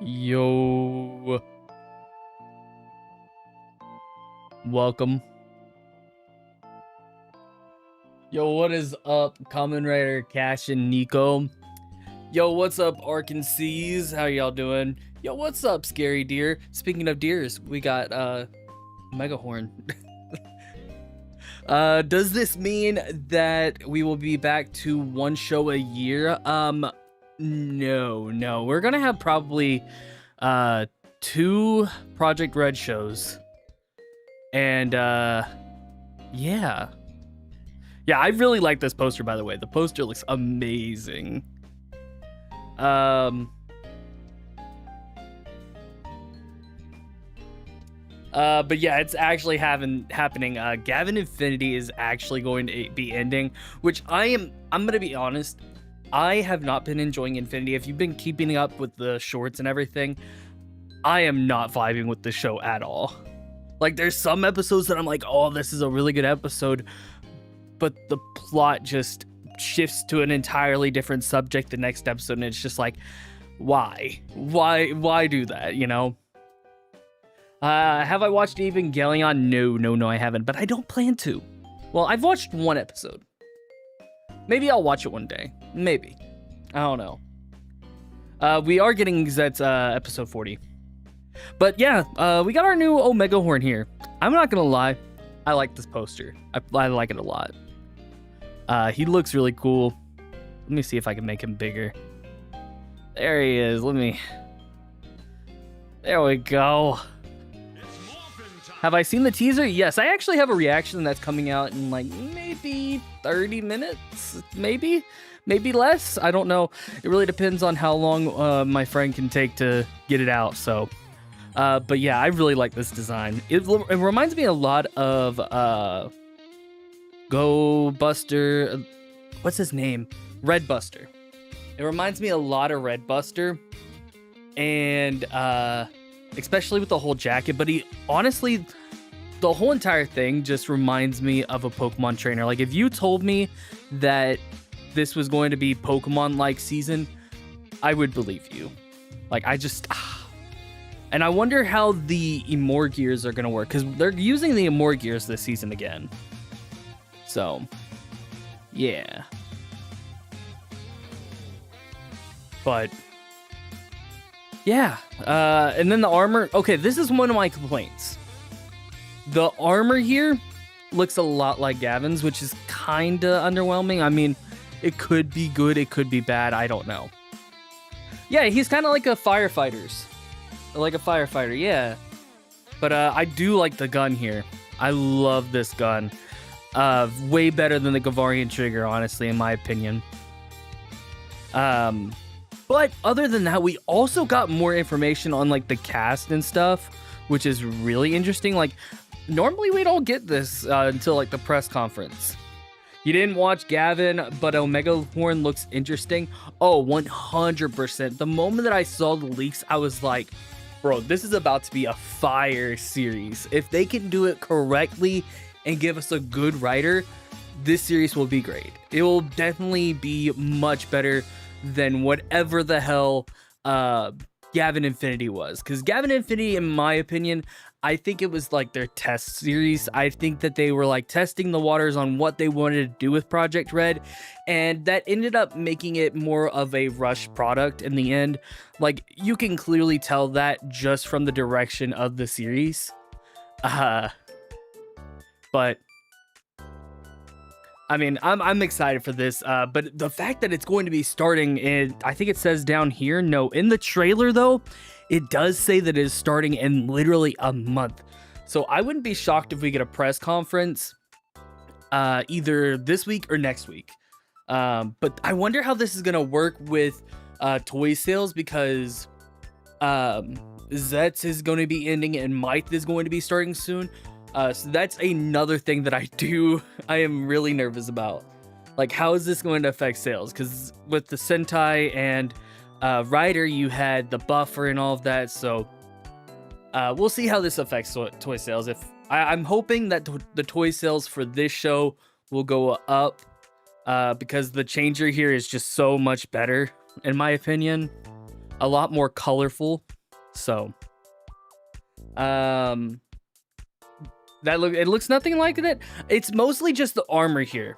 Yo. Welcome. Yo, what is up, Kamen Rider, Cash, and Nico? Yo, what's up, Arkansas? How y'all doing? Yo, what's up, Scary Deer? Speaking of deers, we got, Omegahorn. Does this mean that we will be back to one show a year? No. We're gonna have probably, 2 Project Red shows. And, yeah. Yeah, I really like this poster, by the way. The poster looks amazing. But yeah, it's actually happening. GAVAN Infinity is actually going to be ending, which I'm gonna be honest, I have not been enjoying Infinity. If you've been keeping up with the shorts and everything, I am not vibing with the show at all. Like, there's some episodes that I'm like, oh, this is a really good episode, but the plot just shifts to an entirely different subject the next episode, and it's just like, why do that, you know? Have I watched Evangelion? No, I haven't, but I don't plan to. Well, I've watched 1 episode. Maybe I'll watch it one day. Maybe. I don't know. We are getting ZEZTZ episode 40. But yeah, we got our new Omegahorn here. I'm not gonna lie, I like this poster. I like it a lot. He looks really cool. Let me see if I can make him bigger. There he is. There we go. Have I seen the teaser? Yes, I actually have a reaction that's coming out in like maybe 30 minutes, maybe less. I don't know. It really depends on how long my friend can take to get it out. So, but yeah, I really like this design. It reminds me a lot of Go Buster. What's his name? Red Buster. It reminds me a lot of Red Buster, and especially with the whole jacket, but he honestly, the whole entire thing just reminds me of a Pokemon trainer. Like, if you told me that this was going to be Pokemon-like season, I would believe you. Like, and I wonder how the Emorgears are going to work, because they're using the Emorgears this season again. So, yeah. But yeah, and then the armor. Okay, this is one of my complaints. The armor here looks a lot like Gavan's, which is kind of underwhelming. I mean, it could be good, it could be bad, I don't know. Yeah, he's kind of like a firefighter, yeah. But I do like the gun here. I love this gun. Way better than the Gavarian trigger, honestly, in my opinion. But other than that, we also got more information on like the cast and stuff, which is really interesting. Like, normally we don't get this until like the press conference. You didn't watch GAVAN, but Omegahorn looks interesting. Oh, 100%. The moment that I saw the leaks, I was like, bro, this is about to be a fire series. If they can do it correctly and give us a good writer, this series will be great. It will definitely be much better than whatever the hell GAVAN Infinity was. Because GAVAN Infinity, in my opinion, I think it was like their test series. I think that they were like testing the waters on what they wanted to do with Project Red, and that ended up making it more of a rush product in the end. Like, you can clearly tell that just from the direction of the series. But I mean, I'm excited for this, but the fact that it's going to be starting in, I think it says down here, no, in the trailer though, it does say that it is starting in literally a month. So I wouldn't be shocked if we get a press conference either this week or next week. But I wonder how this is going to work with toy sales, because ZEZTZ is going to be ending and Myth is going to be starting soon. So that's another thing that I am really nervous about. Like, how is this going to affect sales? Because with the Sentai and Rider, you had the buffer and all of that. So we'll see how this affects toy sales. I'm hoping that the toy sales for this show will go up, because the changer here is just so much better, in my opinion. a lot more colorful. So, it looks nothing like that. It's mostly just the armor here.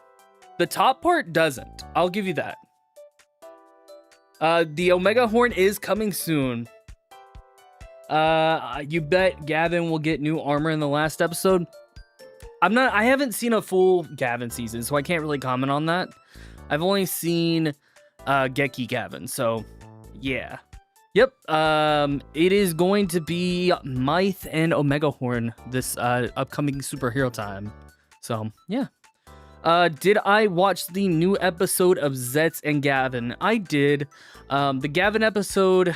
The top part doesn't. I'll give you that. The Omegahorn is coming soon. You bet GAVAN will get new armor in the last episode. I haven't seen a full GAVAN season, so I can't really comment on that. I've only seen Geki GAVAN, so yeah. Yep, it is going to be Myth and Omegahorn this upcoming superhero time. So, yeah. Did I watch the new episode of ZEZTZ and GAVAN? I did. The GAVAN episode,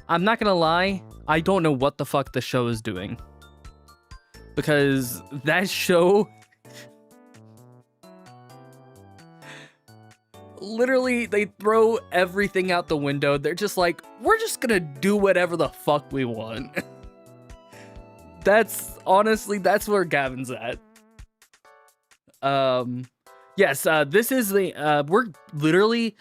I'm not gonna lie, I don't know what the fuck the show is doing. Because that show... literally, they throw everything out the window. They're just like, we're just gonna do whatever the fuck we want. Honestly, that's where GAVAN's at. Yes, this is the, we're literally,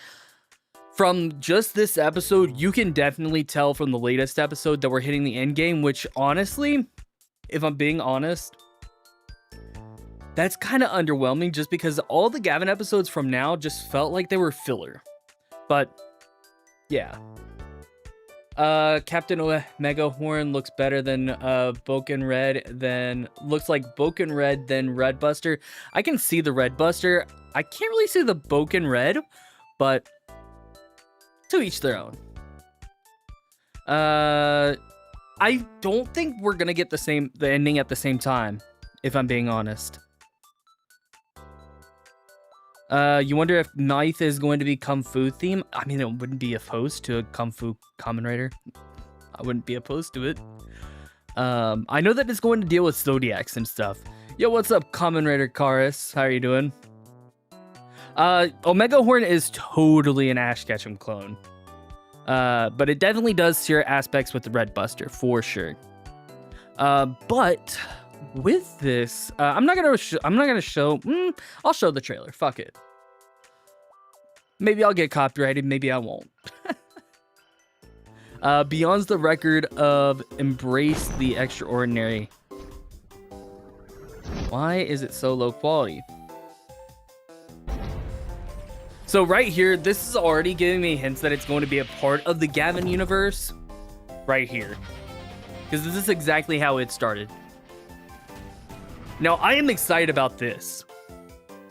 from just this episode, you can definitely tell from the latest episode that we're hitting the end game, which honestly, if I'm being honest, that's kind of underwhelming just because all the GAVAN episodes from now just felt like they were filler. But, yeah. Captain Omegahorn looks better than Boken Red, looks like Boken Red than Red Buster. I can see the Red Buster. I can't really see the Boken Red, but to each their own. I don't think we're gonna get the ending at the same time, if I'm being honest. You wonder if Myth is going to be Kung Fu theme. I mean, it wouldn't be opposed to a Kung Fu Kamen Rider. I wouldn't be opposed to it. I know that it's going to deal with zodiacs and stuff. Yo, what's up, Kamen Rider Karis? How are you doing? Omegahorn is totally an Ash Ketchum clone. But it definitely does share aspects with the Red Buster, for sure. But with this, I'm not gonna show. I'll show the trailer. Fuck it. Maybe I'll get copyrighted. Maybe I won't. Beyond's the record of embrace the extraordinary. Why is it so low quality? So right here, this is already giving me hints that it's going to be a part of the GAVAN universe. Right here. Because this is exactly how it started. Now, I am excited about this.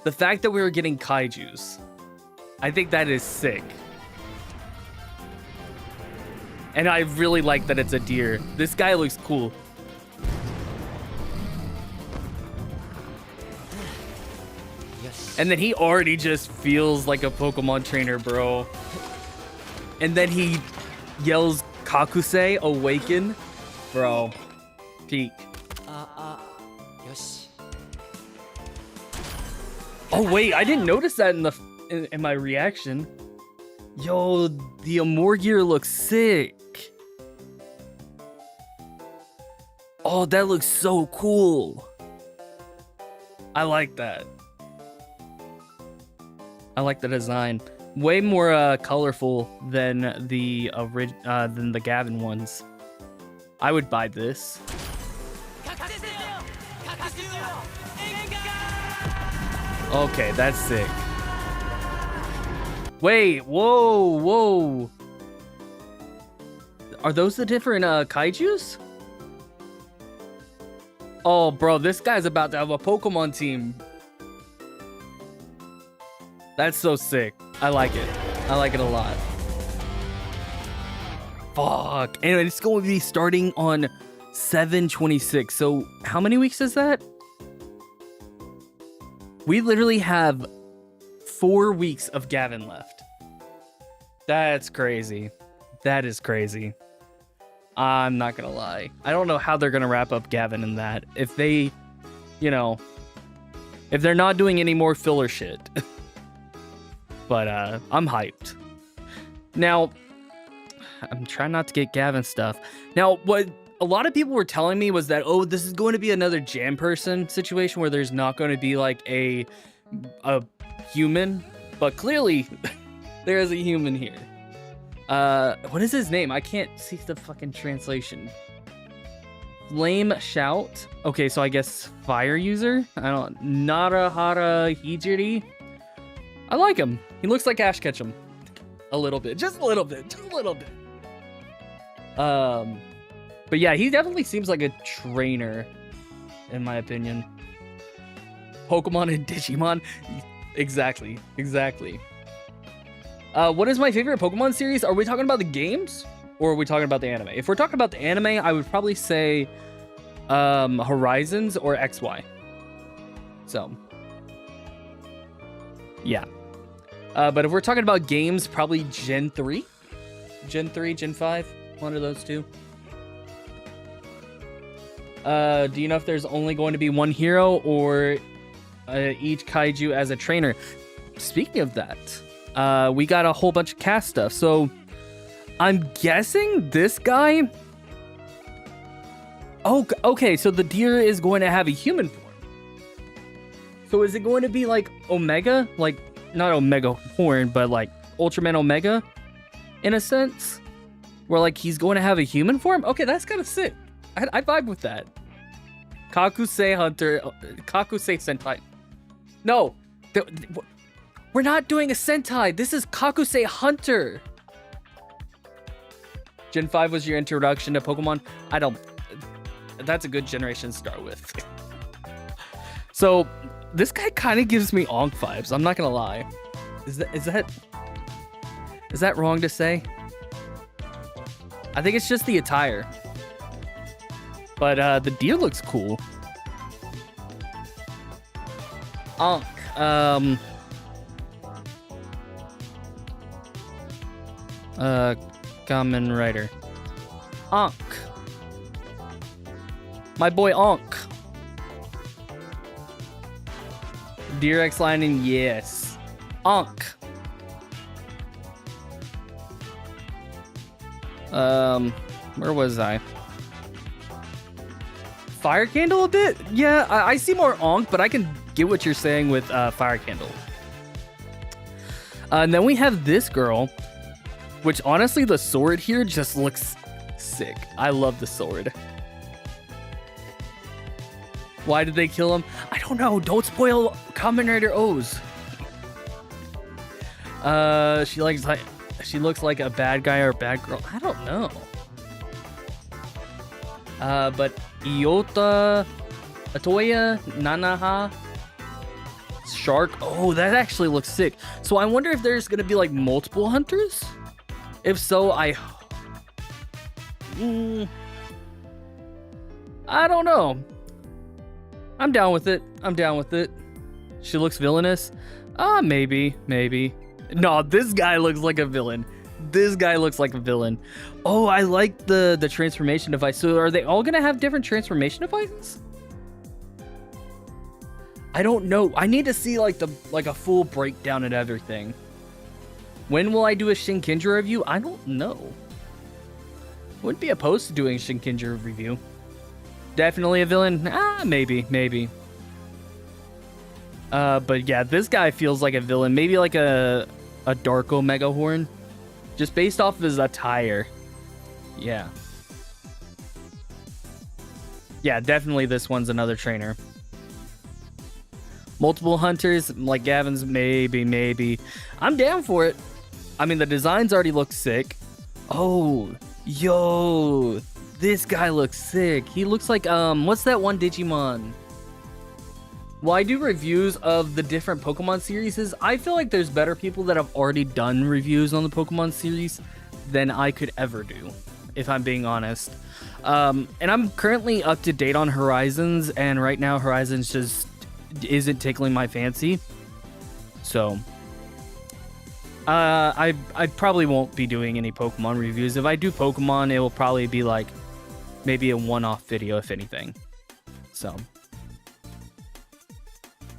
The fact that we were getting kaijus. I think that is sick. And I really like that it's a deer. This guy looks cool. Yes. And then he already just feels like a Pokemon trainer, bro. And then he yells, Kakusei, awaken. Bro, peak. Yes. Oh wait, I didn't notice that in my reaction. Yo, the Amorgear looks sick. Oh, that looks so cool. I like that. I like the design. Way more colorful than the GAVAN ones. I would buy this. Okay, that's sick. Wait, whoa. Are those the different kaijus? Oh, bro, this guy's about to have a Pokemon team. That's so sick. I like it. I like it a lot. Fuck. And it's going to be starting on 7/26. So how many weeks is that? We literally have 4 weeks of GAVAN left. That's crazy. That is crazy. I'm not gonna lie. I don't know how they're gonna wrap up GAVAN in that. If they, if they're not doing any more filler shit. But I'm hyped. Now, I'm trying not to get GAVAN stuff. Now, what a lot of people were telling me was that, oh, this is going to be another jam person situation where there's not going to be like a human, but clearly there is a human here. What is his name? I can't see the fucking translation. Flame Chaut. Okay, so I guess fire user. I don't. Narahara Hijiri. I like him. He looks like Ash Ketchum. A little bit, just a little bit, just a little bit. But yeah, he definitely seems like a trainer, in my opinion. Pokemon and Digimon. Exactly. What is my favorite Pokemon series? Are we talking about the games or are we talking about the anime? If we're talking about the anime, I would probably say Horizons or XY. So, yeah. But if we're talking about games, probably Gen 3, Gen 5, one of those two. Do you know if there's only going to be one hero or each kaiju as a trainer? Speaking of that, we got a whole bunch of cast stuff. So I'm guessing this guy. Oh, okay. So the deer is going to have a human form. So is it going to be like Omega? Like, not Omegahorn, but like Ultraman Omega in a sense? Where like he's going to have a human form? Okay, that's kind of sick. I vibe with that. KAKUSEIHUNTER. Kakusei Sentai. No. We're not doing a Sentai. This is KAKUSEIHUNTER. Gen 5 was your introduction to Pokemon? I don't... That's a good generation to start with. So, this guy kind of gives me Onk vibes. I'm not gonna lie. Is that wrong to say? I think it's just the attire. But the deer looks cool. Onk. Kamen Rider. Onk. My boy Onk. Deer X Lining, yes. Onk. Where was I? Fire Candle a bit? Yeah, I see more Onk, but I can get what you're saying with Fire Candle. And then we have this girl, which honestly, the sword here just looks sick. I love the sword. Why did they kill him? I don't know. Don't spoil Kamen Rider O's. She looks like a bad guy or a bad girl. I don't know. But Iota, Atoya, Nanaha, Shark. Oh, that actually looks sick. So I wonder if there's gonna be like multiple hunters. If so, I don't know. I'm down with it. She looks villainous. Maybe. No, this guy looks like a villain. Oh, I like the transformation device. So are they all gonna have different transformation devices? I don't know. I need to see like a full breakdown and everything. When will I do a Shinkinja review? I don't know. Wouldn't be opposed to doing a Shinkinja review. Definitely a villain? Maybe. But yeah, this guy feels like a villain. Maybe like a Dark Omegahorn. Just based off of his attire. Yeah. Yeah, definitely this one's another trainer. Multiple hunters, like Gavin's, maybe. I'm down for it. I mean, the designs already look sick. Oh, yo, this guy looks sick. He looks like, what's that one Digimon? Well, I do reviews of the different Pokemon series. I feel like there's better people that have already done reviews on the Pokemon series than I could ever do, if I'm being honest. And I'm currently up to date on Horizons, and right now Horizons just isn't tickling my fancy. So, I probably won't be doing any Pokemon reviews. If I do Pokemon, it will probably be like maybe a one-off video, if anything. So,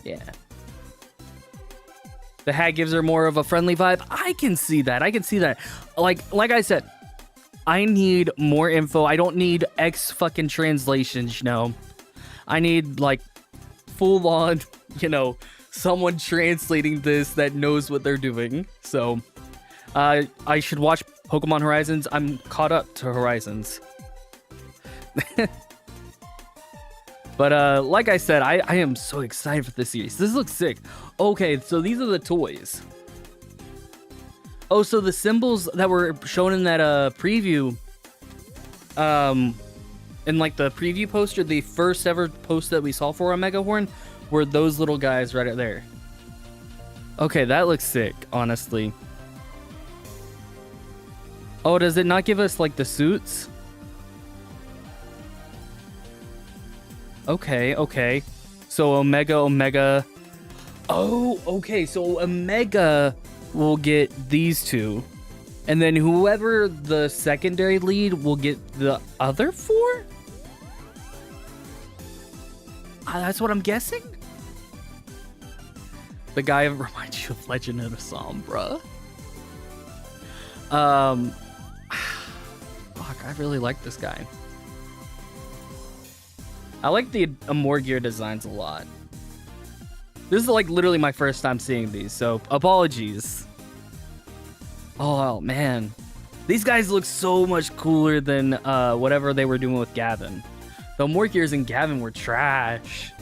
yeah. The hat gives her more of a friendly vibe. I can see that. Like I said, I need more info. I don't need X fucking translations, you know. I need like full on, you know, someone translating this that knows what they're doing. So I should watch Pokemon Horizons. I'm caught up to Horizons. But like I said, I am so excited for this series. This looks sick. Okay, so these are the toys. Oh, so the symbols that were shown in that preview, in like the preview poster, the first ever post that we saw for Omegahorn, were those little guys right there. Okay, that looks sick, honestly. Oh, does it not give us like the suits? Okay. So Omega. Oh, okay. So Omega will get these two. And then whoever the secondary lead will get the other four? That's what I'm guessing? The guy reminds you of Legend of the Sombra. Fuck, I really like this guy. I like the Amor Gear designs a lot. This is like literally my first time seeing these, so apologies. Oh man, these guys look so much cooler than whatever they were doing with Gavin. The Amor Gears and Gavin were trash.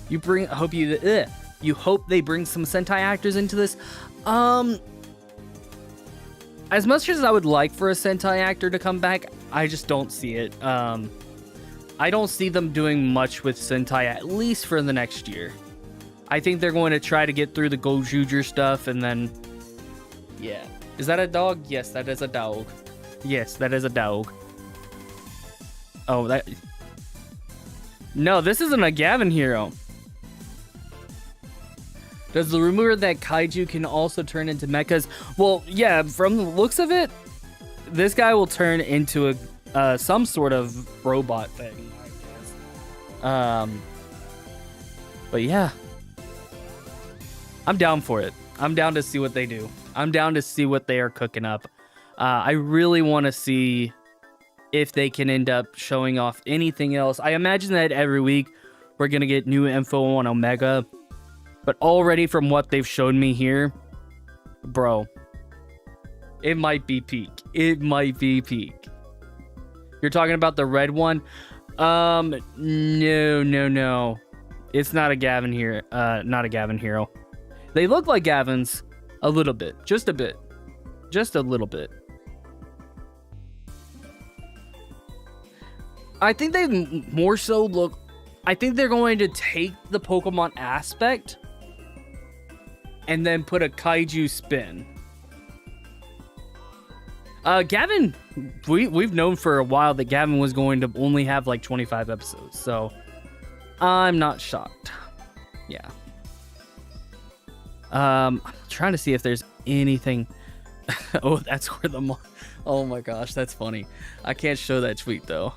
You hope they bring some Sentai actors into this. As much as I would like for a Sentai actor to come back, I just don't see it. I don't see them doing much with Sentai, at least for the next year. I think they're going to try to get through the Gojuger stuff and then... Yeah. Is that a dog? Yes, that is a dog. Yes, that is a dog. Oh, that... No, this isn't a Gavin hero. Does the rumor that kaiju can also turn into mechas? Well, yeah, from the looks of it, this guy will turn into a some sort of robot thing, I guess. But yeah, I'm down for it. I'm down to see what they do. I'm down to see what they are cooking up. I really want to see if they can end up showing off anything else. I imagine that every week we're gonna get new info on Omega. But already from what they've shown me here, bro, it might be peak. It might be peak. You're talking about the red one? No. It's not a Gavin here. Not a Gavin hero. They look like Gavins a little bit. Just a bit. Just a little bit. I think they more so look... I think they're going to take the Pokemon aspect and then put a kaiju spin. Gavin, we've known for a while that Gavin was going to only have like 25 episodes, so I'm not shocked. Yeah. I'm trying to see if there's anything. Oh, that's where the... Oh my gosh, that's funny. I can't show that tweet though.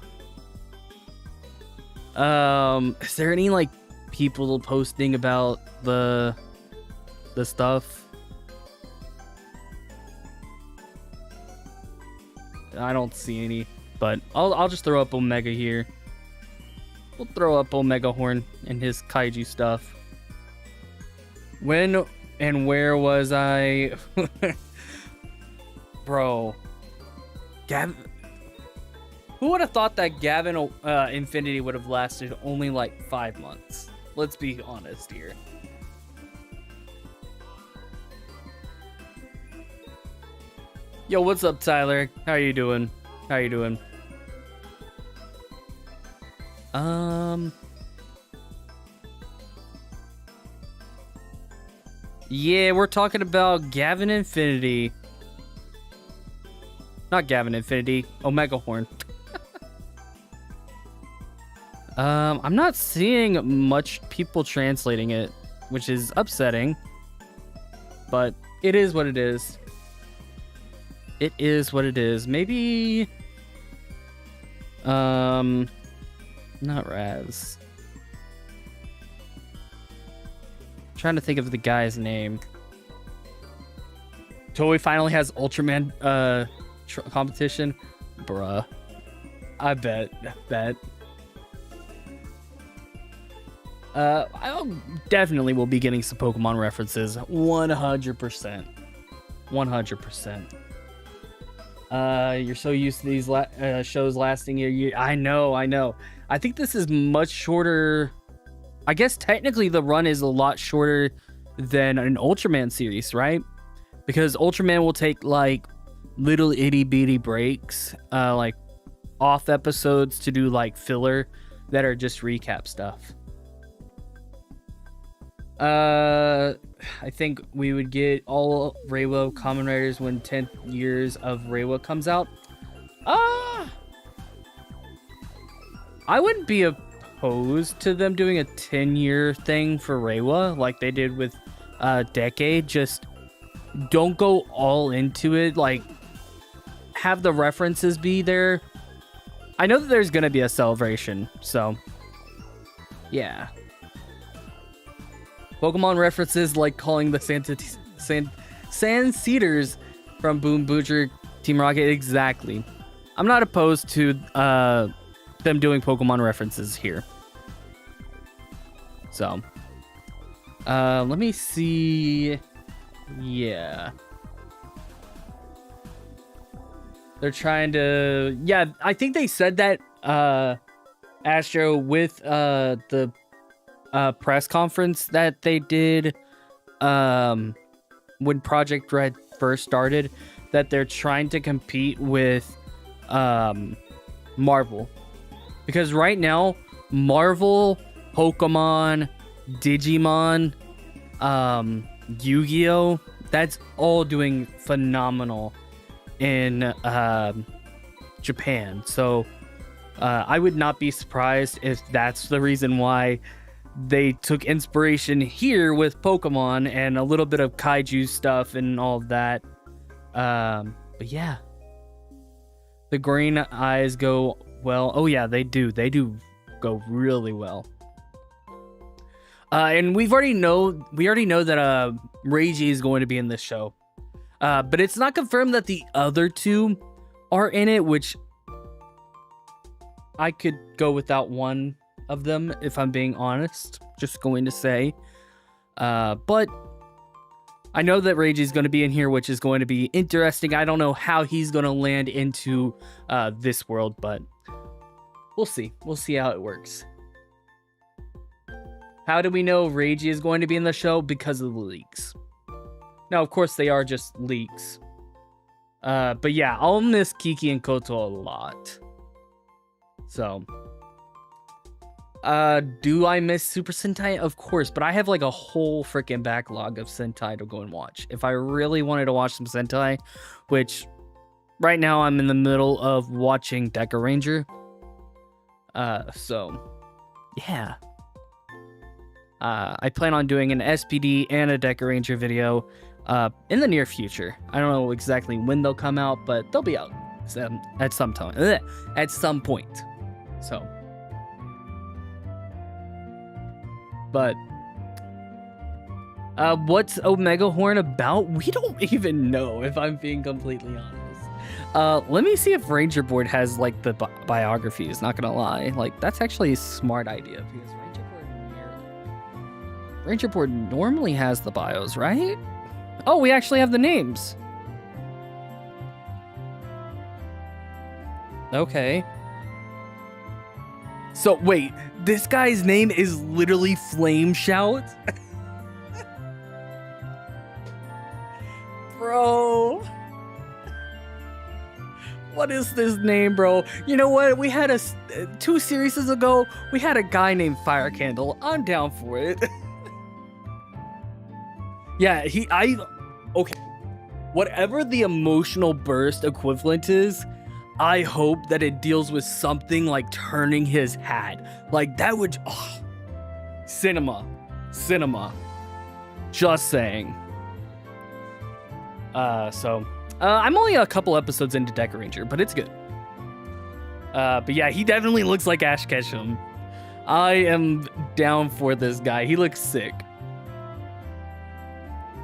Is there any like people posting about the stuff? I don't see any, but I'll just throw up Omega here. We'll throw up Omegahorn and his kaiju stuff. When and where was I? Bro, Gavin. Who would have thought that Gavin Infinity would have lasted only like 5 months? Let's be honest here. Yo, what's up, Tyler? How you doing? How you doing? Yeah, we're talking about Gavin Infinity. Not Gavin Infinity, Omegahorn. I'm not seeing much people translating it, which is upsetting. But it is what it is. It is what it is. Maybe... not Raz. I'm trying to think of the guy's name. TOEI finally has Ultraman competition. Bruh. I bet. I definitely will be getting some Pokemon references. 100%. 100%. You're so used to these shows lasting a year. I know. I think this is much shorter. I guess technically the run is a lot shorter than an Ultraman series, right? Because Ultraman will take like little itty bitty breaks, like off episodes to do like filler that are just recap stuff. I think we would get all REIWA Kamen Riders when 10th years of REIWA comes out. I wouldn't be opposed to them doing a 10-year thing for REIWA like they did with Decade. Just don't go all into it. Like, have the references be there. I know that there's gonna be a celebration, so yeah. Pokemon references like calling the Sand Cedars from Boom Booger Team Rocket. Exactly. I'm not opposed to them doing Pokemon references here. So, let me see. Yeah. They're trying to... Yeah, I think they said that, Astro, with the press conference that they did when Project Red first started, that they're trying to compete with Marvel. Because right now, Marvel, Pokemon, Digimon, Yu-Gi-Oh! That's all doing phenomenal in Japan. So I would not be surprised if that's the reason why they took inspiration here with Pokemon and a little bit of kaiju stuff and all of that. But yeah, the green eyes go well. Oh yeah, they do go really well. And we already know that Reiji is going to be in this show. But it's not confirmed that the other two are in it, which I could go without one of them if I'm being honest. Just going to say. But I know that Reiji is going to be in here, which is going to be interesting. I don't know how he's going to land into this world, but we'll see. We'll see how it works. How do we know Reiji is going to be in the show? Because of the leaks. Now, of course, they are just leaks. But yeah, I'll miss Kiki and Koto a lot. So, do I miss Super Sentai? Of course, but I have like a whole freaking backlog of Sentai to go and watch. If I really wanted to watch some Sentai, which right now I'm in the middle of watching Deca Ranger. So, yeah. I plan on doing an SPD and a Deca Ranger video in the near future. I don't know exactly when they'll come out, but they'll be out at some time. At some point. So, but what's Omegahorn about? We don't even know, if I'm being completely honest. Let me see if Ranger Board has like the biographies. Not gonna lie, like that's actually a smart idea because Ranger Board normally has the bios, right? Oh, we actually have the names. Okay. So, wait, this guy's name is literally Flame Shout? Bro. What is this name, bro? You know what? We had 2 series ago, we had a guy named Fire Candle. I'm down for it. Yeah, okay. Whatever the emotional burst equivalent is, I hope that it deals with something like turning his hat. Like, that would, cinema. Just saying. I'm only a couple episodes into Deca Ranger, but it's good. But yeah, he definitely looks like Ash Ketchum. I am down for this guy. He looks sick.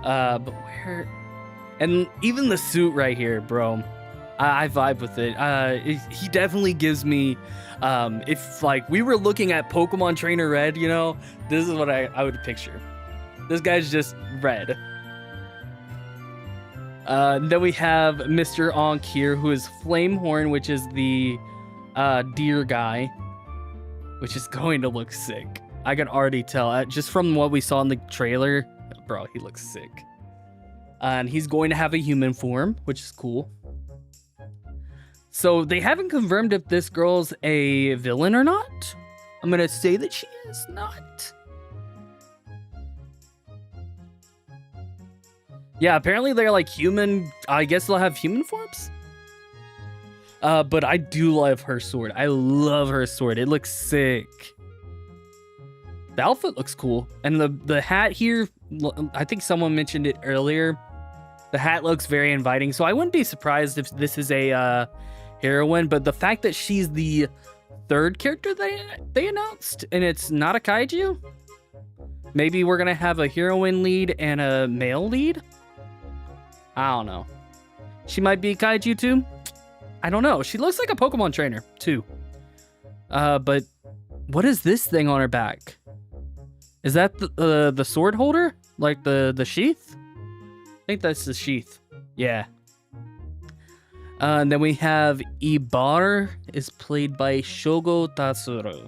But where... And even the suit right here, bro. I vibe with it. He definitely gives me... if, like, we were looking at Pokemon Trainer Red, you know, this is what I would picture. This guy's just red. Then we have Mr. Ankh here, who is Flamehorn, which is the deer guy, which is going to look sick. I can already tell just from what we saw in the trailer. Bro, he looks sick. And he's going to have a human form, which is cool. So they haven't confirmed if this girl's a villain or not. I'm going to say that she is not. Yeah, apparently they're like human. I guess they'll have human forms. But I do love her sword. I love her sword. It looks sick. The outfit looks cool. And the hat here, I think someone mentioned it earlier. The hat looks very inviting. So I wouldn't be surprised if this is a heroine. But the fact that she's the third character they announced and it's not a kaiju. Maybe we're going to have a heroine lead and a male lead. I don't know. She might be a kaiju too. I don't know. She looks like a Pokemon trainer too. But what is this thing on her back? Is that the sword holder? Like the sheath? I think that's the sheath. Yeah. And then we have Ibar is played by Shogo Tatsuro.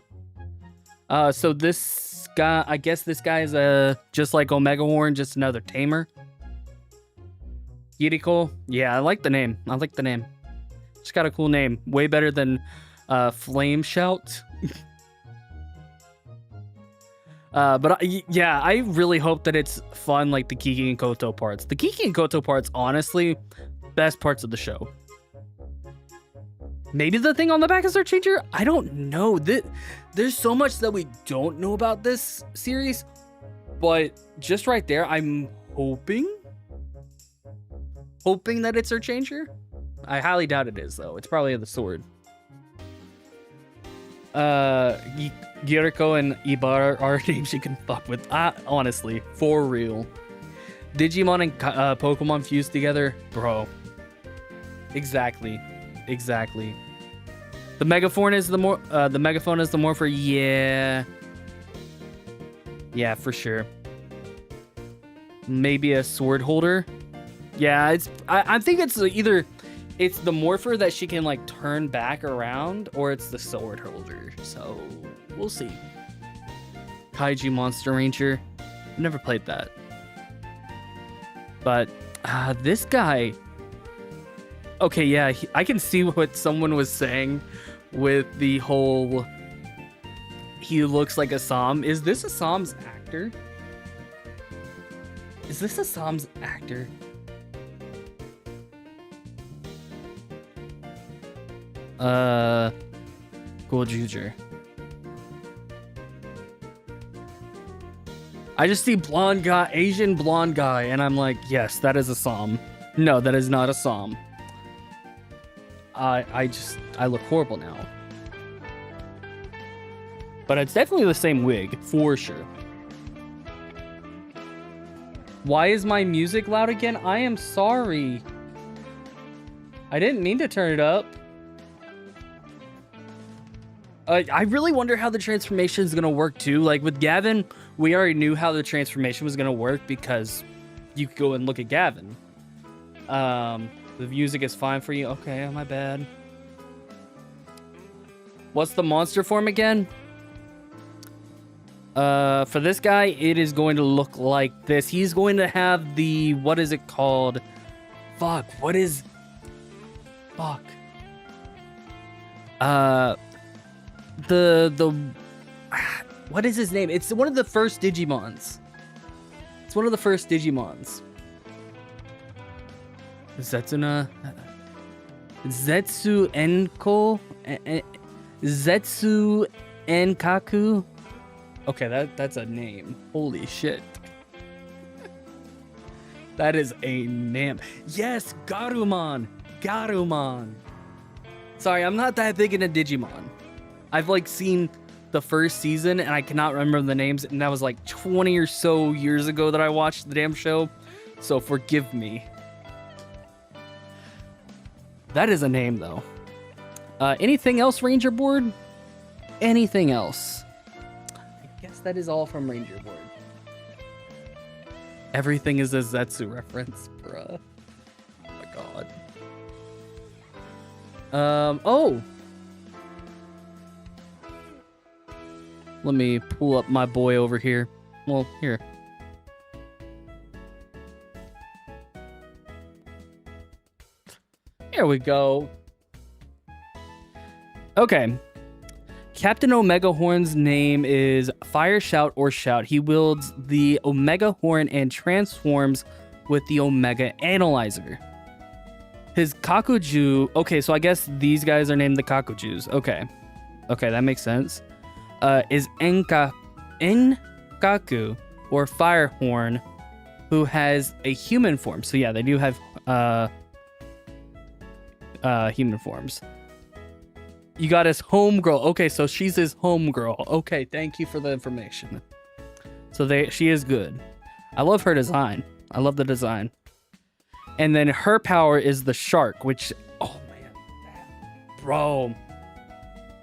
So this guy, I guess this guy is just like Omegahorn, just another tamer. Yuriko. Yeah, I like the name. I like the name. It's got a cool name. Way better than Flame Shout. But yeah, I really hope that it's fun like the Kiki and Koto parts. The Kiki and Koto parts, honestly, best parts of the show. Maybe the thing on the back is their changer? I don't know. There's so much that we don't know about this series. But just right there, I'm hoping that it's her changer. I highly doubt it is, though. It's probably the sword. Yuriko and Ibarra are names you can fuck with. Honestly, for real. Digimon and Pokemon fused together? Bro. Exactly. The megaphone is the morpher. Yeah, for sure. Maybe a sword holder. Yeah, I think it's either it's the morpher that she can like turn back around, or it's the sword holder. So we'll see. Kaiju Monster Ranger. I've never played that. But this guy. Okay, yeah, I can see what someone was saying with the whole he looks like a Som. Is this a Som's actor? Is this a Som's actor? Gojuger. I just see blonde guy, Asian blonde guy, and I'm like, yes, that is a Som. No, that is not a Som. I look horrible now. But it's definitely the same wig, for sure. Why is my music loud again? I am sorry. I didn't mean to turn it up. I really wonder how the transformation is going to work too. Like with Gavin, we already knew how the transformation was going to work because you could go and look at Gavin. The music is fine for you. Okay, my bad. What's the monster form again? For this guy, it is going to look like this. He's going to have the, what is it called? Fuck, what is... Fuck. What is his name? It's one of the first Digimons. It's one of the first Digimons. Zetsuna... Zetsu Enko... Zetsu Enkaku... Okay, that's a name. Holy shit. That is a name. Yes, Garumon. Garumon. Sorry, I'm not that big into Digimon. I've like seen the first season and I cannot remember the names, and that was like 20 or so years ago that I watched the damn show. So forgive me. That is a name though. Anything else, Ranger Board? Anything else? That is all from Ranger Board. Everything is a Zetsu reference, bruh. Oh. Let me pull up my boy over here. Well, here. There we go. Okay. Captain Omegahorn's name is Fire Shout or Shout. He wields the Omegahorn and transforms with the Omega Analyzer. His Kakuju... Okay, so I guess these guys are named the Kakujus. Okay. Okay, that makes sense. Is Enkaku or Firehorn, who has a human form. So yeah, they do have human forms. You got his homegirl. Okay, so she's his homegirl. Okay, thank you for the information. So she is good. I love her design. I love the design. And then her power is the shark, which, oh man, bro,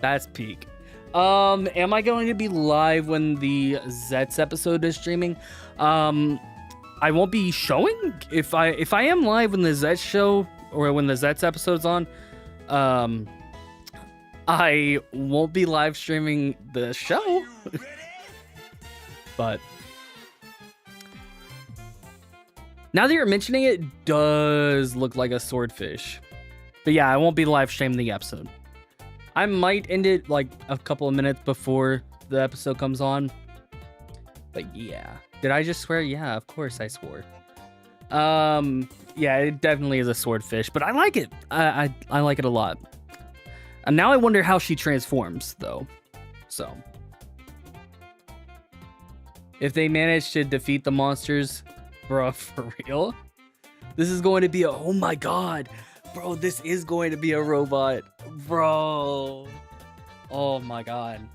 that's peak. Am I going to be live when the ZEZTZ episode is streaming? I won't be showing. If I am live when the ZEZTZ show or when the ZEZTZ episode's on, I won't be live streaming the show. But now that you're mentioning it, does look like a swordfish. But yeah, I won't be live streaming the episode. I might end it like a couple of minutes before the episode comes on. But yeah. Did I just swear? Yeah, of course I swore. Yeah, it definitely is a swordfish, but I like it. I like it a lot. And now I wonder how she transforms, though. So, if they manage to defeat the monsters, bro, for real? This is going to be a, oh my god. Bro, this is going to be a robot. Bro. Oh my god.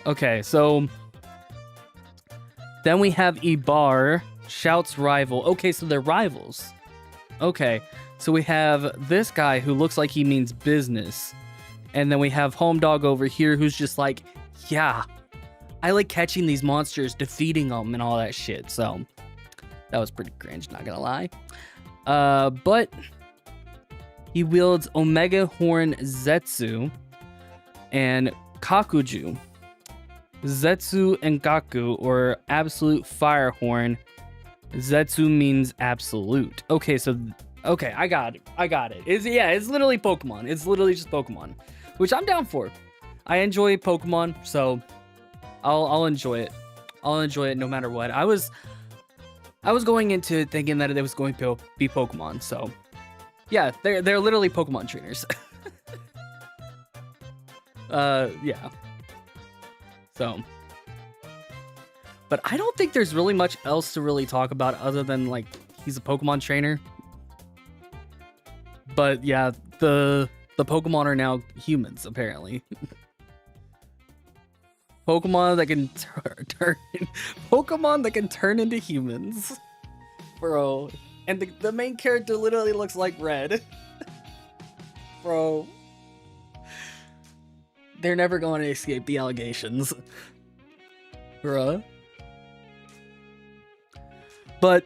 Okay, so then we have Ibar, Shout's rival. Okay, so they're rivals. Okay, so we have this guy who looks like he means business. And then we have Home Dog over here who's just like, yeah, I like catching these monsters, defeating them and all that shit. So that was pretty cringe, not gonna lie. But he wields Omegahorn Zetsu and Kakuju. Zetsu Enkaku, or Absolute Firehorn. Zetsu means absolute. Okay, so okay, I got it. It's literally Pokemon. It's literally just Pokemon, which I'm down for. I enjoy Pokemon, so I'll enjoy it. I'll enjoy it no matter what. I was going into it thinking that it was going to be Pokemon, so yeah, they're literally Pokemon trainers. Yeah. So, but I don't think there's really much else to really talk about other than like he's a Pokemon trainer. But yeah, the Pokemon are now humans apparently. Pokemon that can Pokemon that can turn into humans, bro. And the main character literally looks like Red, bro. They're never going to escape the allegations, bruh. But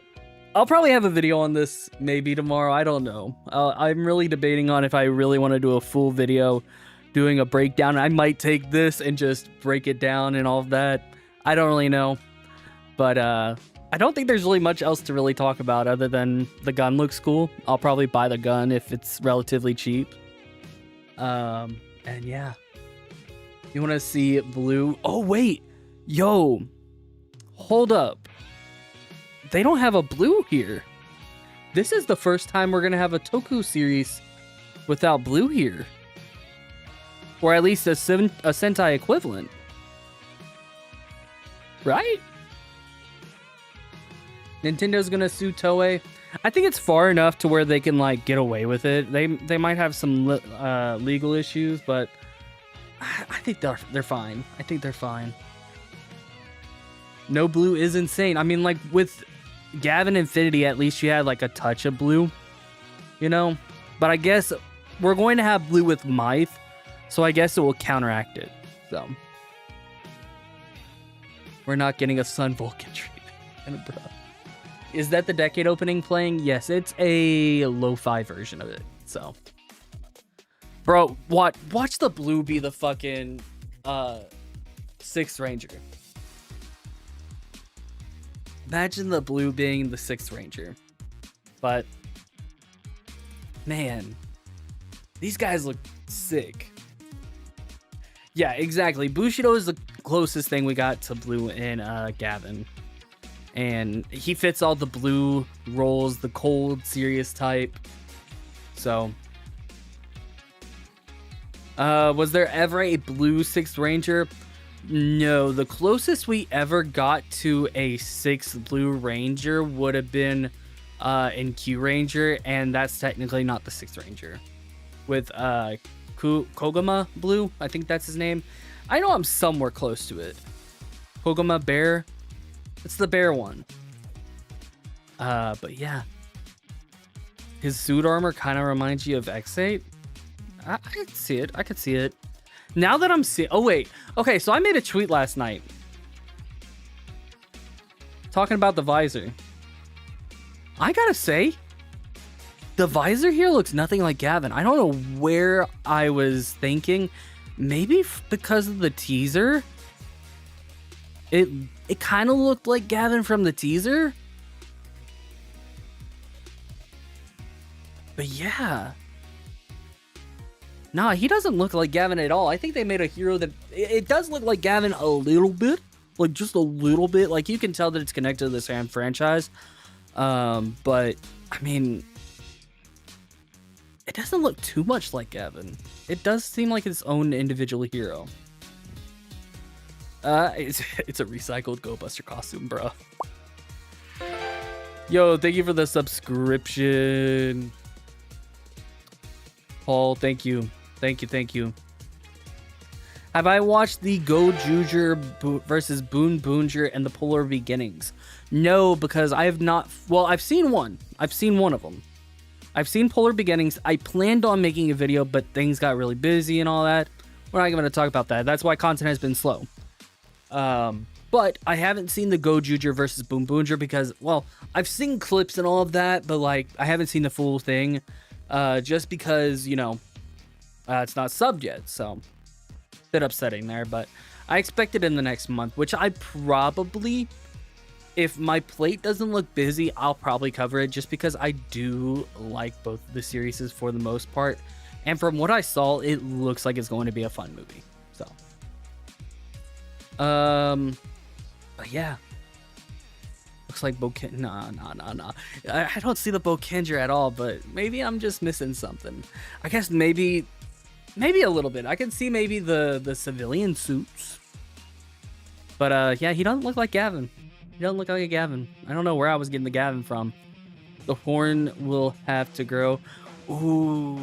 I'll probably have a video on this maybe tomorrow. I don't know. I'm really debating on if I really want to do a full video doing a breakdown. I might take this and just break it down and all of that. I don't really know. But I don't think there's really much else to really talk about other than the gun looks cool. I'll probably buy the gun if it's relatively cheap. And yeah. You want to see blue? Oh, wait. Yo. Hold up. They don't have a blue here. This is the first time we're going to have a Toku series without blue here. Or at least a Sentai equivalent. Right? Nintendo's going to sue Toei. I think it's far enough to where they can like get away with it. They might have some legal issues, but I think they're fine. I think they're fine. No blue is insane. I mean, like with GAVAN Infinity, at least you had like a touch of blue, you know? But I guess we're going to have blue with Myth, so I guess it will counteract it. So we're not getting a Sun Vulcan treatment. Is that the decade opening playing? Yes, it's a lo-fi version of it. So Bro, watch the blue be the fucking 6th Ranger. Imagine the blue being the 6th Ranger. But man, these guys look sick. Yeah, exactly. Bushido is the closest thing we got to blue in GAVAN. And he fits all the blue roles, the cold, serious type. So was there ever a blue 6th Ranger? No, the closest we ever got to a 6th Blue Ranger would have been in Q Ranger, and that's technically not the 6th Ranger. With Kogama Blue, I think that's his name. I know I'm somewhere close to it. Kogama Bear. It's the bear one. But yeah. His suit armor kind of reminds you of X8. I could see it. I could see it. Now that I'm seeing... Oh, wait. Okay, so I made a tweet last night. Talking about the visor. I gotta say, the visor here looks nothing like GAVAN. I don't know where I was thinking. Maybe because of the teaser. It kind of looked like GAVAN from the teaser. But yeah. Nah, he doesn't look like GAVAN at all. I think they made a hero that... It does look like GAVAN a little bit. Like, just a little bit. Like, you can tell that it's connected to the Sam franchise. But, I mean... It doesn't look too much like GAVAN. It does seem like its own individual hero. It's a recycled Go Buster costume, bro. Yo, thank you for the subscription. Paul, thank you. Thank you. Have I watched the Go Juger versus Boon Boonger and the Polar Beginnings? No, because I have not... Well, I've seen one. I've seen one of them. I've seen Polar Beginnings. I planned on making a video, but things got really busy and all that. We're not going to talk about that. That's why content has been slow. But I haven't seen the Go Juger versus Boon Boonger because, well, I've seen clips and all of that, but, like, I haven't seen the full thing. Just because, you know, it's not subbed yet, so bit upsetting there, but I expect it in the next month, which I probably, if my plate doesn't look busy, I'll probably cover it just because I do like both of the series for the most part, and from what I saw, it looks like it's going to be a fun movie, so but yeah. Looks like Nah. I don't see the Bokendra at all, but maybe I'm just missing something. I guess maybe a little bit. I can see maybe the civilian suits. But yeah, he doesn't look like GAVAN. He doesn't look like a GAVAN. I don't know where I was getting the GAVAN from. The horn will have to grow. Ooh.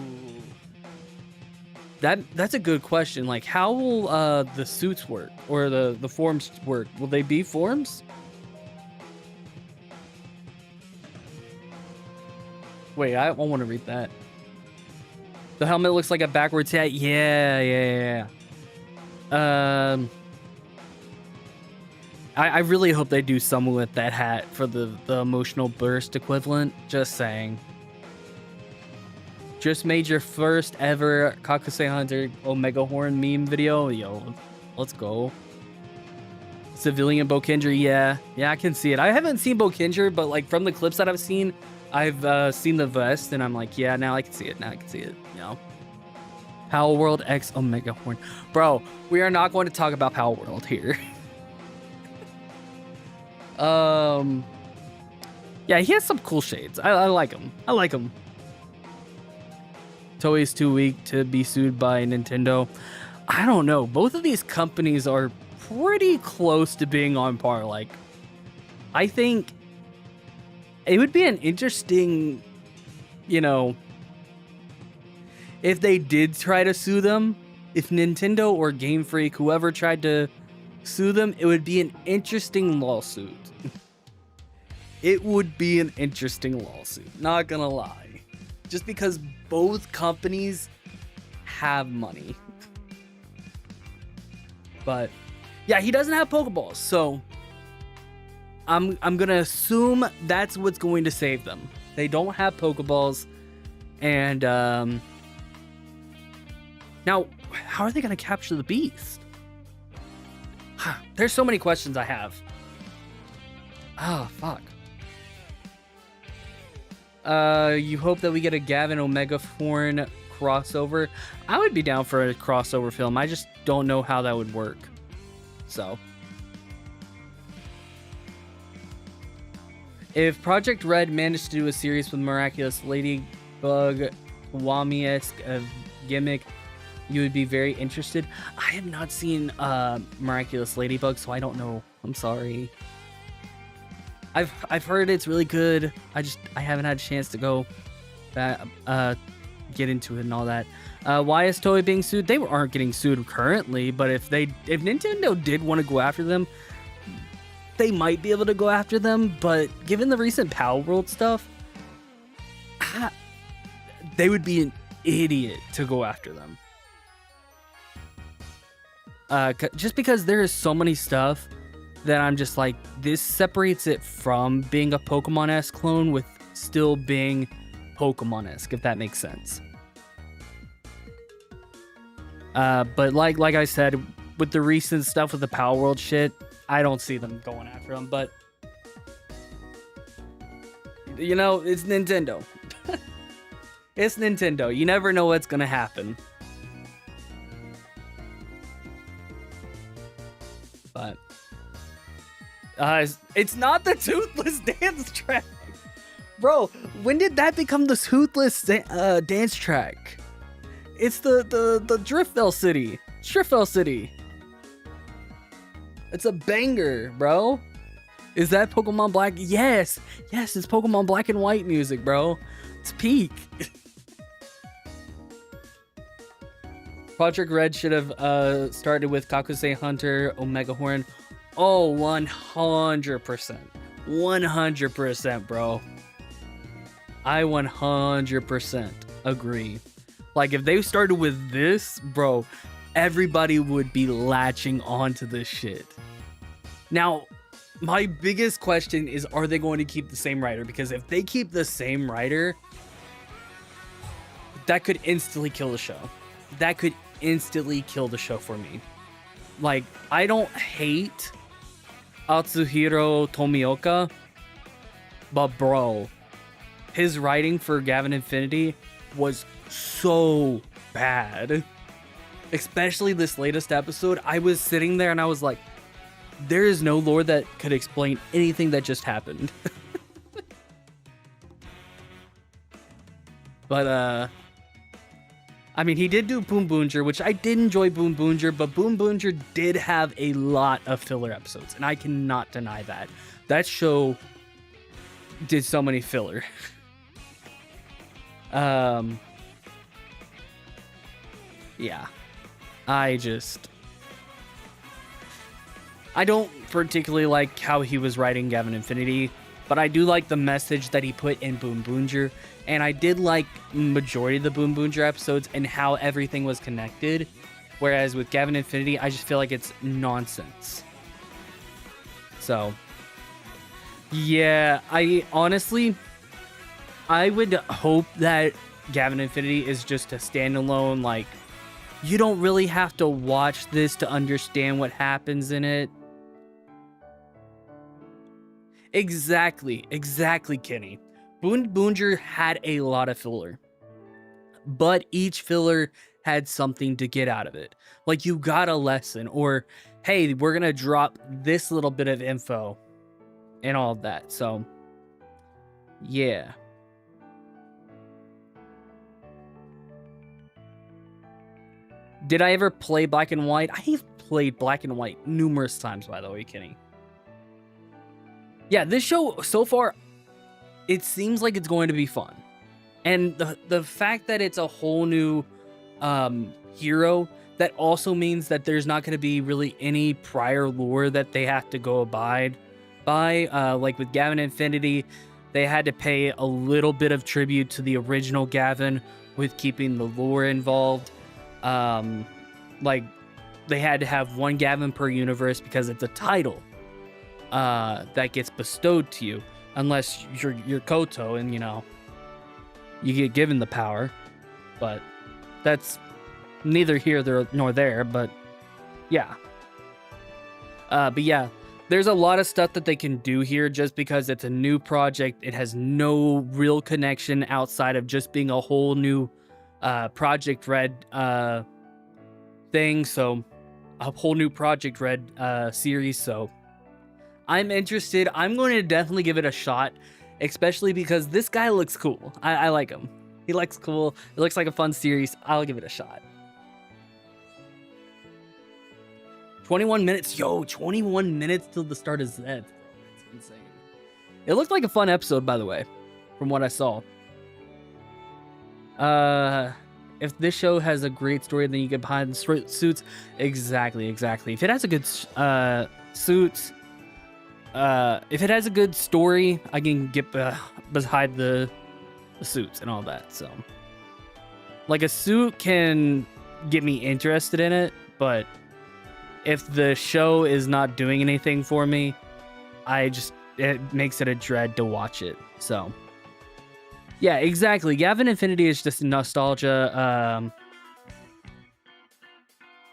That's a good question. Like, how will the suits work? Or the forms work? Will they be forms? Wait, I want to read that. The helmet looks like a backwards hat. Yeah. I really hope they do something with that hat for the emotional burst equivalent. Just saying. Just made your first ever KAKUSEIHUNTER Omegahorn meme video. Yo, let's go. Civilian Bokendra, yeah, I can see it. I haven't seen Bokendra, but like from the clips that I've seen seen the vest, and I'm like, yeah, now I can see it. You know, Power World X Omegahorn, bro. We are not going to talk about Power World here. Yeah, he has some cool shades. I like him. Toei's too weak to be sued by Nintendo. I don't know. Both of these companies are pretty close to being on par. Like, I think it would be an interesting, you know, if they did try to sue them, if Nintendo or Game Freak, whoever tried to sue them, it would be an interesting lawsuit. It would be an interesting lawsuit, not gonna lie. Just because both companies have money. But yeah, he doesn't have Pokeballs, so I'm gonna assume that's what's going to save them. They don't have Pokeballs, and Now, how are they going to capture the beast? There's so many questions I have. Oh, fuck. You hope that we get a GAVAN Omegahorn crossover. I would be down for a crossover film. I just don't know how that would work. So, if Project Red managed to do a series with Miraculous Ladybug, Kiwami-esque gimmick, you would be very interested. I have not seen Miraculous Ladybug, so I don't know. I'm sorry. I've heard it's really good. I haven't had a chance to go get into it and all that. Why is Toei being sued? They aren't getting sued currently, but if Nintendo did want to go after them, they might be able to go after them. But given the recent Power World stuff, they would be an idiot to go after them. Just because there is so many stuff that I'm just like, this separates it from being a Pokemon-esque clone with still being Pokemon-esque, if that makes sense. But like I said, with the recent stuff with the Power World shit, I don't see them going after them, but you know, it's Nintendo. It's Nintendo. You never know what's gonna happen. But it's not the Toothless dance track. Bro, when did that become the Toothless dance track? It's the Driftfell City. Driftfell City. It's a banger, bro. Is that Pokemon Black? Yes. Yes, it's Pokemon Black and White music, bro. It's peak. Project Red should have started with KAKUSEIHUNTER, Omegahorn. Oh, 100%. 100%, bro. I 100% agree. Like, if they started with this, bro, everybody would be latching onto this shit. Now, my biggest question is, are they going to keep the same writer? Because if they keep the same writer, that could instantly kill the show. That could instantly kill the show for me. Like, I don't hate Atsuhiro Tomioka, but bro, his writing for GAVAN Infinity was so bad. Especially this latest episode, I was sitting there and I was like, there is no lore that could explain anything that just happened. But I mean, he did do Boom Boonger, which I did enjoy Boom Boonger, but Boom Boonger did have a lot of filler episodes, and I cannot deny that. That show did so many filler. Yeah. I don't particularly like how he was writing GAVAN Infinity, but I do like the message that he put in Boom Boonger, and I did like majority of the Boom Boonger episodes and how everything was connected, whereas with GAVAN Infinity, I just feel like it's nonsense. So, yeah, I honestly, I would hope that GAVAN Infinity is just a standalone, like, you don't really have to watch this to understand what happens in it. Exactly, Kenny. Boom Boonger had a lot of filler, but each filler had something to get out of it. Like, you got a lesson, or hey, we're gonna drop this little bit of info and all of that. So, yeah. Did I ever play Black and White? I've played Black and White numerous times, by the way, Kenny. Yeah, this show, so far, it seems like it's going to be fun. And the fact that it's a whole new hero, that also means that there's not going to be really any prior lore that they have to go abide by. Like with GAVAN Infinity, they had to pay a little bit of tribute to the original GAVAN with keeping the lore involved. Like, they had to have one GAVAN per universe because it's a title that gets bestowed to you, unless you're Koto and, you know, you get given the power. But that's neither here nor there, but yeah. But yeah, there's a lot of stuff that they can do here just because it's a new project. It has no real connection outside of just being a whole new Project Red thing. So a whole new Project Red series. So I'm interested. I'm going to definitely give it a shot, especially because this guy looks cool. I like him. He looks cool. It looks like a fun series. I'll give it a shot. 21 minutes. Yo, 21 minutes till the start of ZEZTZ. That's insane. It looked like a fun episode, by the way, from what I saw. If this show has a great story, then you get behind the suits. Exactly. If it has a good suits, if it has a good story, I can get behind the suits and all that. So, like, a suit can get me interested in it, but if the show is not doing anything for me, it makes it a dread to watch it. So, yeah, exactly. GAVAN Infinity is just nostalgia.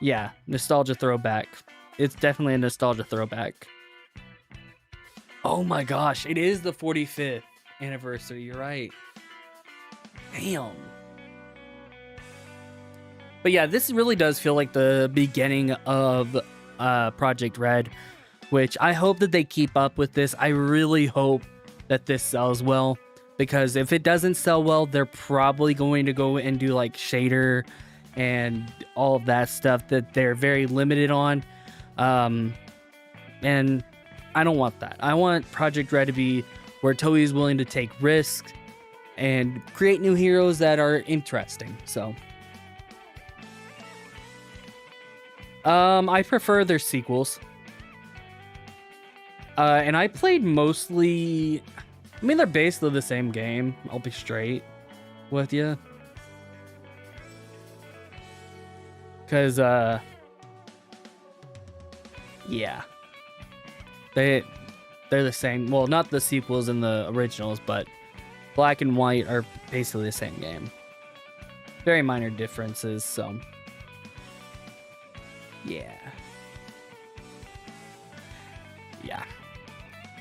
Yeah, nostalgia throwback. It's definitely a nostalgia throwback. Oh my gosh, it is the 45th anniversary. You're right. Damn. But yeah, this really does feel like the beginning of Project Red, which I hope that they keep up with this. I really hope that this sells well, because if it doesn't sell well, they're probably going to go and do like shader and all of that stuff that they're very limited on. And I don't want that. I want Project Red to be where Toei is willing to take risks and create new heroes that are interesting. So I prefer their sequels. And I played mostly, I mean, they're basically the same game. I'll be straight with you. Cause yeah. They're the same. Well, not the sequels and the originals, but Black and White are basically the same game. Very minor differences, so yeah.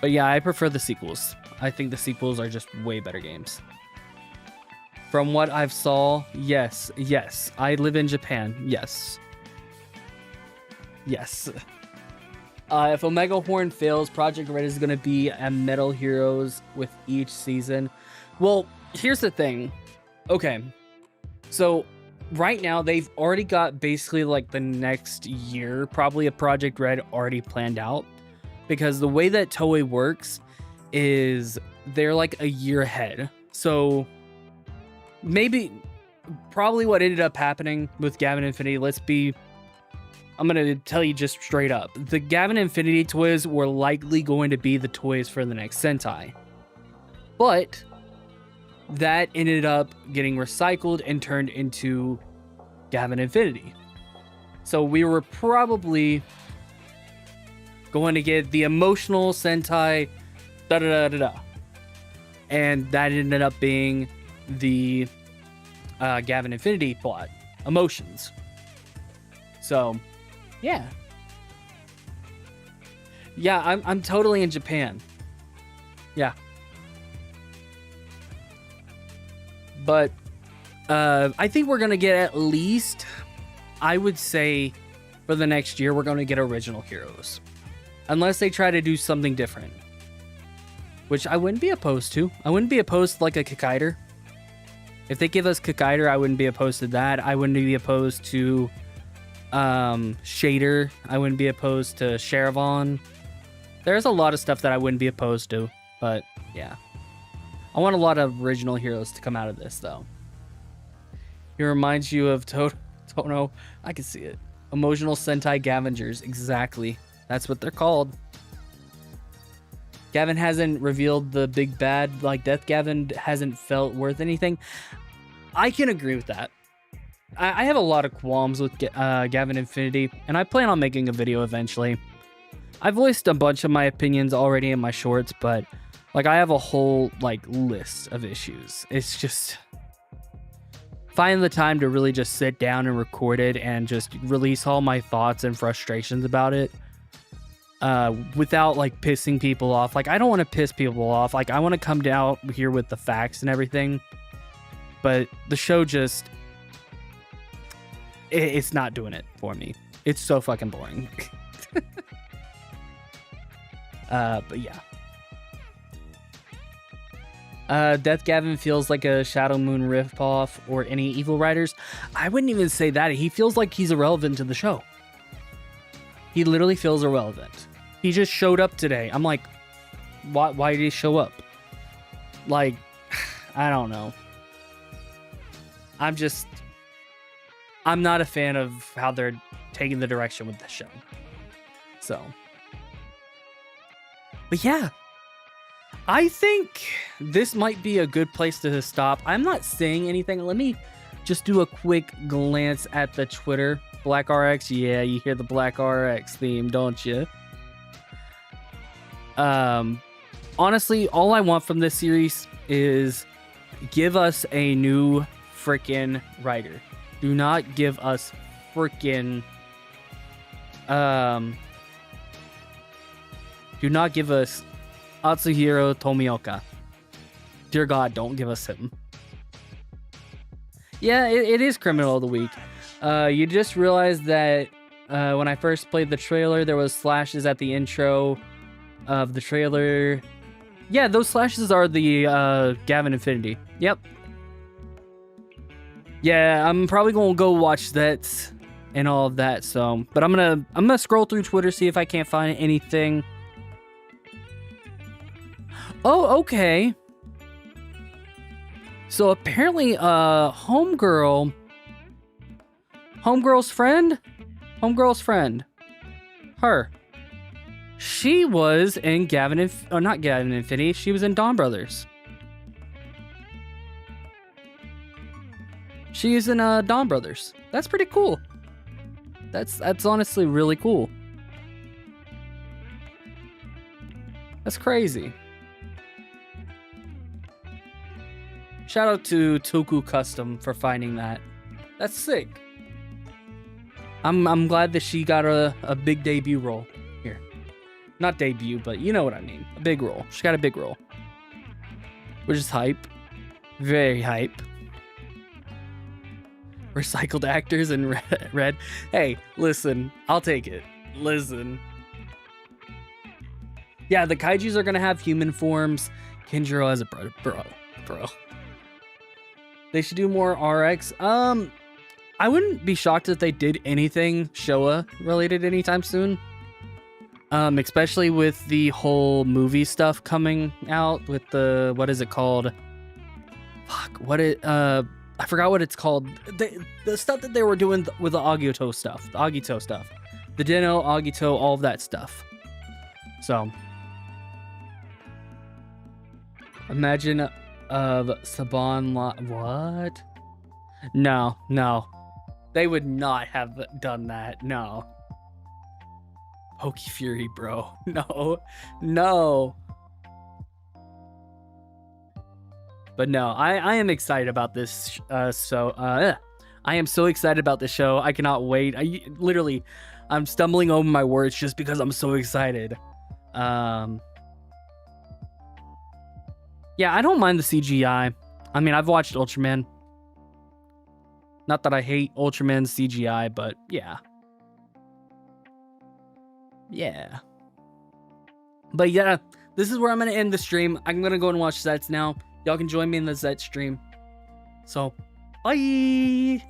But yeah, I prefer the sequels. I think the sequels are just way better games. From what I've saw, yes. I live in Japan. Yes. If Omegahorn fails, Project Red is going to be a Metal Heroes with each season. Well, here's the thing. Okay, so right now they've already got basically like the next year, probably a Project Red already planned out. Because the way that Toei works is they're like a year ahead. So probably what ended up happening with GAVAN Infinity, I'm going to tell you just straight up. The GAVAN Infinity toys were likely going to be the toys for the next Sentai. But that ended up getting recycled and turned into GAVAN Infinity. So we were probably going to get the emotional Sentai, and that ended up being the GAVAN Infinity plot, Emotions. So, yeah, I'm totally in Japan. Yeah, but I think we're gonna get at least, I would say, for the next year, we're gonna get original heroes. Unless they try to do something different. Which I wouldn't be opposed to. I wouldn't be opposed to like a Kakaider. If they give us Kakaider, I wouldn't be opposed to that. I wouldn't be opposed to Shader. I wouldn't be opposed to Sharavon. There's a lot of stuff that I wouldn't be opposed to. But yeah. I want a lot of original heroes to come out of this though. He reminds you of Tono. I can see it. Emotional Sentai Gavengers. Exactly. That's what they're called. GAVAN hasn't revealed the big bad, like Death GAVAN hasn't felt worth anything. I can agree with that. I have a lot of qualms with GAVAN Infinity, and I plan on making a video eventually. I've voiced a bunch of my opinions already in my shorts, but like I have a whole like list of issues. It's just find the time to really just sit down and record it and just release all my thoughts and frustrations about it. Without like pissing people off. Like, I don't want to piss people off. Like, I want to come down here with the facts and everything. But the show just... it's not doing it for me. It's so fucking boring. But yeah. Death Gavin feels like a Shadow Moon ripoff or any Evil Riders. I wouldn't even say that. He feels like he's irrelevant to the show. He literally feels irrelevant. He just showed up today. I'm like, why did he show up? Like, I don't know. I'm not a fan of how they're taking the direction with the show. So. But yeah. I think this might be a good place to stop. I'm not saying anything. Let me just do a quick glance at the Twitter. Black RX, yeah, you hear the Black RX theme, don't you? Honestly, all I want from this series is give us a new freaking writer. Do not give us freaking do not give us Atsuhiro Tomioka. Dear God, don't give us him. Yeah, it is Criminal of the Week. You just realized that when I first played the trailer, there was slashes at the intro of the trailer. Yeah, those slashes are the Gavin Infinity. Yep. Yeah, I'm probably gonna go watch that and all of that. So, but I'm gonna scroll through Twitter, see if I can't find anything. Oh, okay. So apparently, homegirl's friend, her. She was in not Gavin Infinity. She was in Dawn Brothers. She is in Dawn Brothers. That's pretty cool. That's honestly really cool. That's crazy. Shout out to Toku Custom for finding that. That's sick. I'm glad that she got a big debut role here. Not debut, but you know what I mean. A big role. She got a big role. Which is hype. Very hype. Recycled actors in red. Hey, listen. I'll take it. Listen. Yeah, the kaijus are gonna have human forms. Kinjiro has a bro. They should do more RX. I wouldn't be shocked if they did anything Showa related anytime soon. Especially with the whole movie stuff coming out with the, what is it called? Fuck, I forgot what it's called. The stuff that they were doing with the Agito stuff. The Deno, Agito, all of that stuff. So. Imagine of Saban what? No. They would not have done that. No. Pokey Fury, bro. No. But no, I am excited about this. I am so excited about this show. I cannot wait. I'm stumbling over my words just because I'm so excited. Yeah, I don't mind the CGI. I mean, I've watched Ultraman. Not that I hate Ultraman's CGI, but yeah. Yeah. But yeah, this is where I'm going to end the stream. I'm going to go and watch ZEZTZ now. Y'all can join me in the ZEZTZ stream. So, bye!